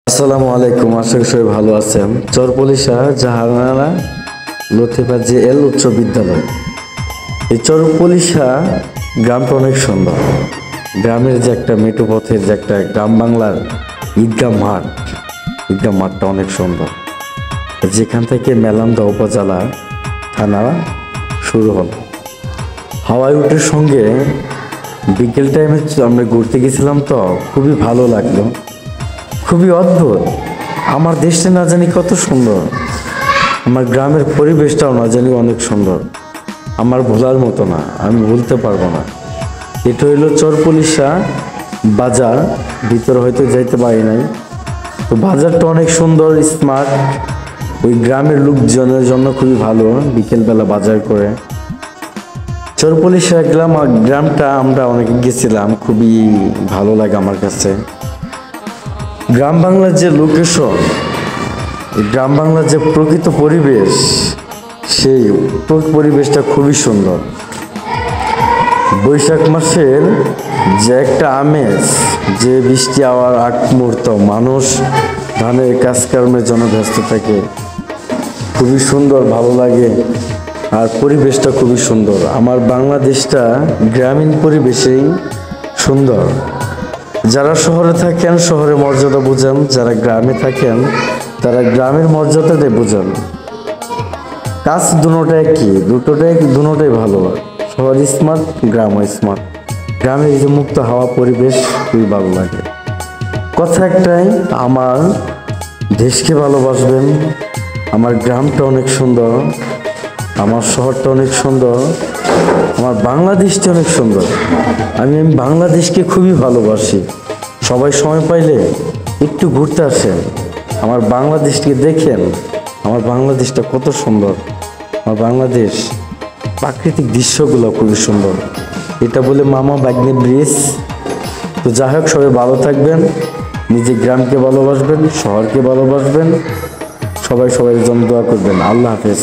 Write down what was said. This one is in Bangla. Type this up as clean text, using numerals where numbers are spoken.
আসসালামু আলাইকুম, আশা করি সবাই ভালো আছেন। চরপলিশা জাহানারা লতিফা জে.এল উচ্চ বিদ্যালয়। এই চরপলিশা গ্রামটা অনেক সুন্দর। গ্রামের যে একটা মেঠো পথের যে একটা গ্রাম বাংলার ঈদগাহ মাঠটা অনেক সুন্দর। যেখান থেকে মেলান্দা উপজেলা থানা শুরু হল। হাওয়াই উটের সঙ্গে বিকেল টাইমে আমরা ঘুরতে গেছিলাম, তো খুবই ভালো লাগলো, খুবই অদ্ভুত। আমার দেশটা না জানি কত সুন্দর, আমার গ্রামের পরিবেশটাও না জানি অনেক সুন্দর। আমার ভোলার মতো না, আমি ভুলতে পারবো না। এটা হইল চরপলিশা বাজার, ভিতরে হয়তো যাইতে পারি নাই। তো বাজারটা অনেক সুন্দর, স্মার্ট। ওই গ্রামের লোকজনের জন্য খুবই ভালো বিকেলবেলা বাজার করে। চরপলিশা গ্রামটা আমরা অনেকে গেছিলাম, খুবই ভালো লাগে আমার কাছে। গ্রাম বাংলার যে লোকেশন, গ্রাম বাংলার যে প্রকৃত পরিবেশ, সেই পরিবেশটা খুবই সুন্দর। বৈশাখ মাসের যে একটা আমেজ, যে বৃষ্টি হওয়ার আগ মুহূর্ত মানুষ ধানের কাজকর্মের জন্য ব্যস্ত থাকে, খুবই সুন্দর, ভালো লাগে। আর পরিবেশটা খুবই সুন্দর। আমার বাংলাদেশটা গ্রামীণ পরিবেশেই সুন্দর। যারা শহরে থাকেন শহরের মর্যাদা বুঝেন, যারা গ্রামে থাকেন তারা গ্রামের মর্যাদাটাই বুঝেন। কাজ দুটোটাই ভালো। শহর স্মার্ট, গ্রামও স্মার্ট। গ্রামের যে মুক্ত হাওয়া পরিবেশ খুবই ভালো লাগে। কথা একটাই, আমার দেশকে ভালোবাসবেন। আমার গ্রামটা অনেক সুন্দর, আমার শহরটা অনেক সুন্দর, আমার বাংলাদেশটা অনেক সুন্দর। আমি বাংলাদেশকে খুবই ভালোবাসি। সবাই সময় পাইলে একটু ঘুরতে আসেন, আমার বাংলাদেশকে দেখেন। আমার বাংলাদেশটা কত সুন্দর, আমার বাংলাদেশ প্রাকৃতিক দৃশ্যগুলো খুবই সুন্দর। এটা বলে মামা বাগনি ব্রিজ। তো যাই হোক, সবাই ভালো থাকবেন, নিজের গ্রামকে ভালোবাসবেন, শহরকে ভালোবাসবেন, সবাই সবাই জন্য দোয়া করবেন। আল্লাহ হাফেজ।